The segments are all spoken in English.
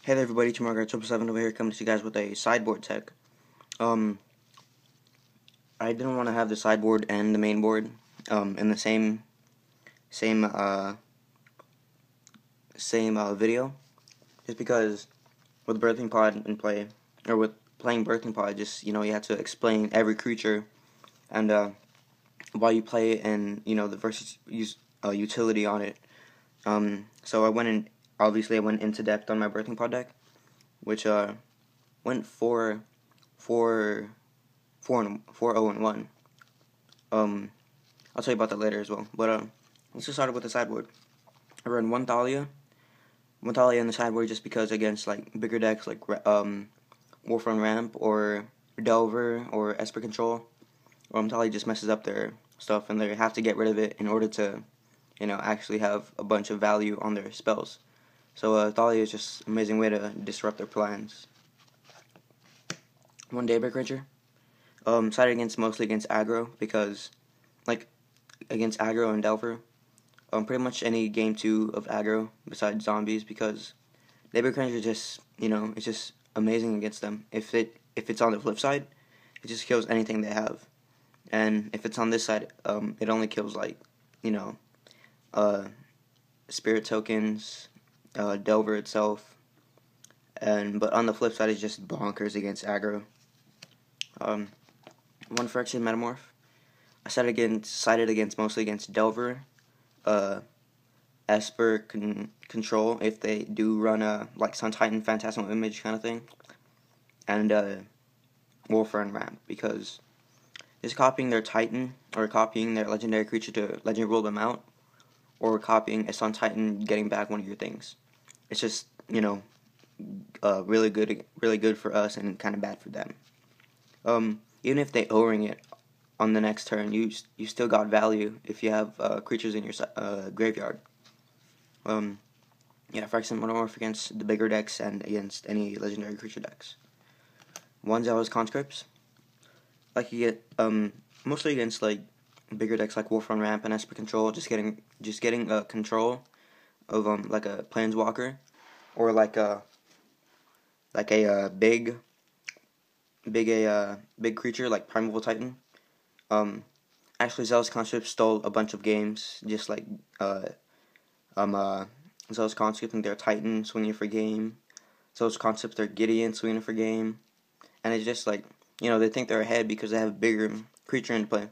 Hey there everybody, Tomorrow 7 over here coming to you guys with a sideboard tech. I didn't want to have the sideboard and the main board in the same video, just because with Birthing Pod in play, or with playing Birthing Pod, just, you have to explain every creature and why you play it, and, the versus utility on it. So I went into depth on my Birthing Pod deck, which went 4-0-1. I'll tell you about that later as well. But let's just start with the sideboard. I run one Thalia in the sideboard just because against like bigger decks like Warfront Ramp or Delver or Esper Control, Thalia just messes up their stuff and they have to get rid of it in order to, actually have a bunch of value on their spells. So Thalia is just an amazing way to disrupt their plans. One Daybreak Ranger. Sided mostly against aggro, because like against aggro and Delver, pretty much any game 2 of aggro besides zombies, because Daybreak Ranger just, it's just amazing against them. If it's on the flip side, it just kills anything they have. And if it's on this side, it only kills like, spirit tokens, Delver itself, but on the flip side, it's just bonkers against aggro. One Phyrexian Metamorph. I sided against mostly against Delver, Esper Control if they do run a like Sun Titan Phantasmal Image kind of thing, and Warfront Ramp, because just copying their Titan or copying their legendary creature to legend rule them out, or copying a Sun Titan getting back one of your things. It's just, really good for us and kind of bad for them. Even if they O-ring it on the next turn, you still got value if you have creatures in your graveyard. Phyrexian Metamorph against the bigger decks and against any legendary creature decks. One Zealous Conscripts. Like you get mostly against like bigger decks like Warfront Ramp and Esper Control, just getting control of like a Planeswalker, or like a big creature like Primeval Titan. Actually, Zealous Conscript stole a bunch of games, just like Zealous Conscript and their Titan swinging for game, Zealous Conscript their Gideon swinging for game, and it's just like, they think they're ahead because they have a bigger creature in play,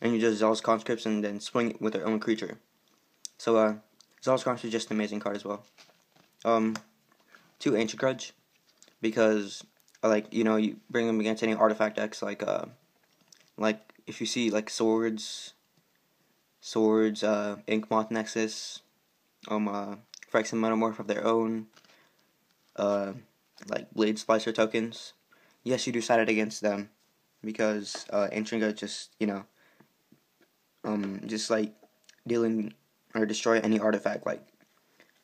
and you just Zealous Conscripts and then swing it with their own creature. So Zealous Conscript is just an amazing card as well. 2 Ancient Grudge, because you bring them against any artifact decks, like if you see like swords, Ink Moth Nexus, Phyrexian Metamorph of their own, like Blade Splicer tokens. Yes, you do side it against them, because Ancient Grudge just, just like dealing or destroy any artifact. Like,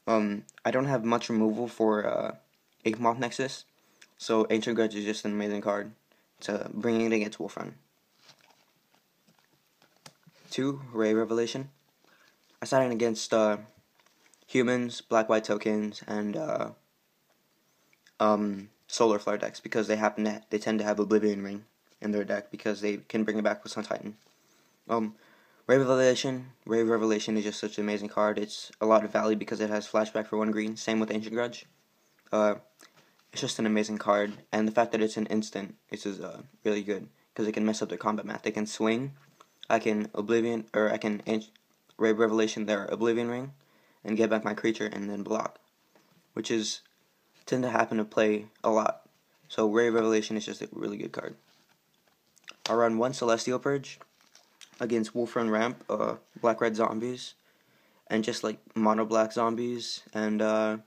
I don't have much removal for Ink Moth Nexus, so Ancient Grudge is just an amazing card to bring it against Wolfrun. 2 Ray Revelation. I sided against humans, black-white tokens, and Solar Flare decks, because they tend to have Oblivion Ring in their deck, because they can bring it back with Sun Titan. Ray Revelation is just such an amazing card. It's a lot of value because it has flashback for 1 green. Same with Ancient Grudge. It's just an amazing card, and the fact that it's an instant is really good, because it can mess up their combat math. They can swing. I can Ray Revelation their Oblivion Ring, and get back my creature and then block, which tend to happen to play a lot. So Ray Revelation is just a really good card. I run 1 Celestial Purge against Wolfrun Ramp, black-red zombies, and just like mono black zombies, and the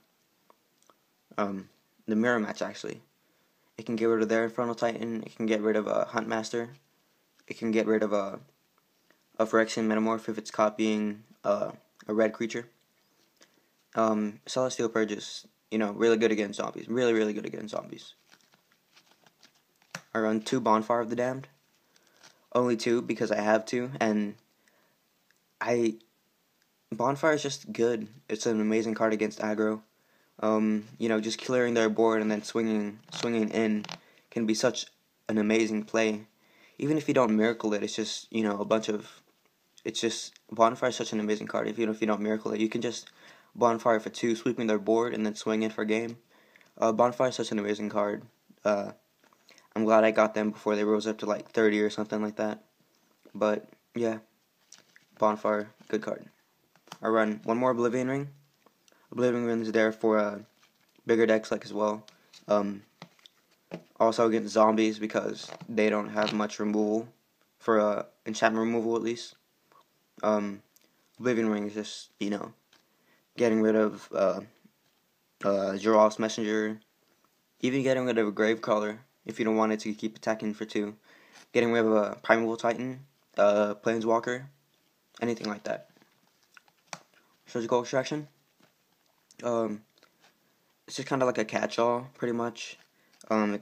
mirror match. Actually, it can get rid of their Infernal Titan. It can get rid of a Huntmaster. It can get rid of a Phyrexian Metamorph if it's copying a red creature. Celestial Purge is, really good against zombies. Really good against zombies. I run 2 Bonfire of the Damned. Only 2 because I have to, and Bonfire is just good. It's an amazing card against aggro. Just clearing their board and then swinging in can be such an amazing play. Even if you don't miracle it, it's just, it's just, Bonfire is such an amazing card. Even if you don't miracle it, you can just Bonfire for 2, sweeping their board, and then swing in for game. Bonfire is such an amazing card. I'm glad I got them before they rose up to like 30 or something like that. But, yeah, Bonfire, good card. I run one more Oblivion Ring. Oblivion Ring is there for bigger decks like as well. Also against zombies because they don't have much removal for enchantment removal at least. Oblivion Ring is just getting rid of Giralf's Messenger, even getting rid of a Gravecrawler if you don't want it to keep attacking for 2, getting rid of a Primeval Titan, Planeswalker, anything like that. Surgical Extraction. It's just kind of like a catch-all, pretty much. In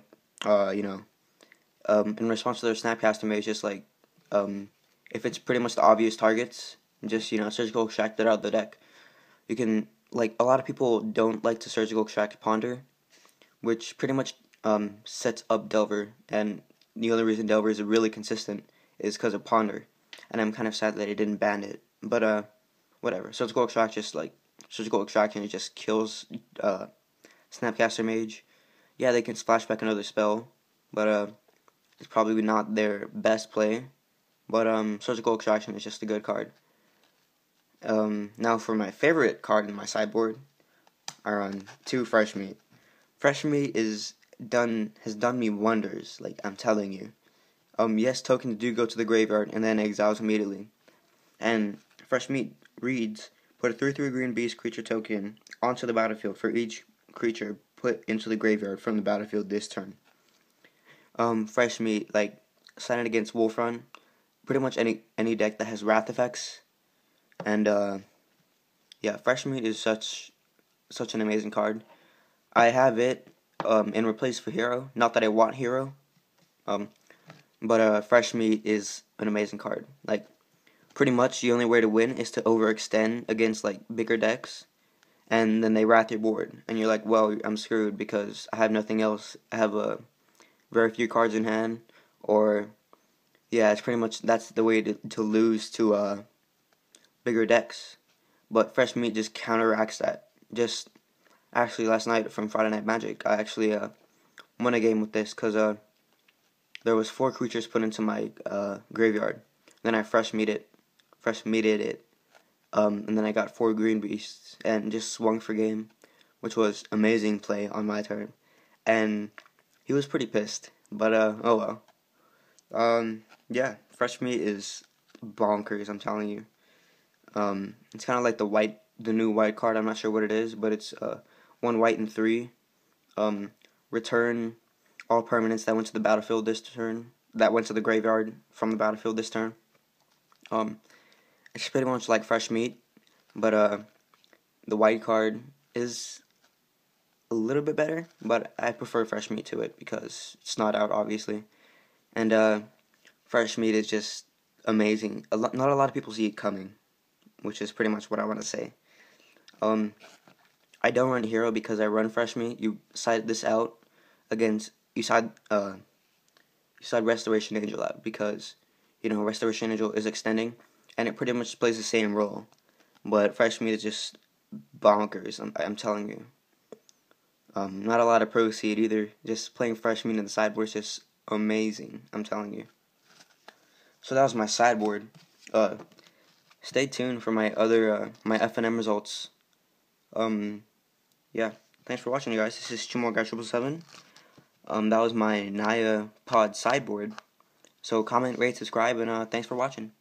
response to their Snapcaster Mage, just like, if it's pretty much the obvious targets, just, Surgical Extract it out of the deck. You can, a lot of people don't like to Surgical Extract Ponder, which pretty much, sets up Delver, and the only reason Delver is really consistent is because of Ponder, and I'm kind of sad that they didn't ban it, but, whatever. Surgical Extraction just kills, Snapcaster Mage. Yeah, they can splash back another spell, but it's probably not their best play. But Surgical Extraction is just a good card. Now for my favorite card in my sideboard, I run 2 Fresh Meat. Fresh Meat has done me wonders, like I'm telling you. Yes, tokens do go to the graveyard and then exiles immediately. And Fresh Meat reads, put a 3/3 green beast creature token onto the battlefield for each creature put into the graveyard from the battlefield this turn. Fresh Meat, sign it against Wolfrun, pretty much any deck that has Wrath effects, and yeah, Fresh Meat is such an amazing card. I have it in replace for Hero. Not that I want Hero, but Fresh Meat is an amazing card. Pretty much the only way to win is to overextend against bigger decks, and then they wrath your board, and you're like, well, I'm screwed because I have nothing else. I have very few cards in hand, or yeah, it's pretty much that's the way to lose to bigger decks. But Fresh Meat just counteracts that. Just actually last night from Friday Night Magic, I actually won a game with this because there was 4 creatures put into my graveyard. Then I fresh meated it, and then I got 4 green beasts and just swung for game, which was amazing play on my turn. And he was pretty pissed, but oh well. Yeah, Fresh Meat is bonkers, I'm telling you. It's kind of like the new white card. I'm not sure what it is, but it's 1 white and 3. Return all permanents that went to the battlefield this turn, that went to the graveyard from the battlefield this turn. It's pretty much like Fresh Meat, but the white card is a little bit better, but I prefer Fresh Meat to it because it's not out, obviously. And Fresh Meat is just amazing. Not a lot of people see it coming, which is pretty much what I want to say. I don't run Hero because I run Fresh Meat. You side this out against you side Restoration Angel out because Restoration Angel is extending and it pretty much plays the same role. But Fresh Meat is just bonkers. I'm telling you. Not a lot of proceed either. Just playing Fresh Meat in the sideboard is just amazing. I'm telling you. So that was my sideboard. Stay tuned for my other my FNM results. Yeah. Thanks for watching, you guys. This is Chumorguy777. That was my Naya pod sideboard. So comment, rate, subscribe, and thanks for watching.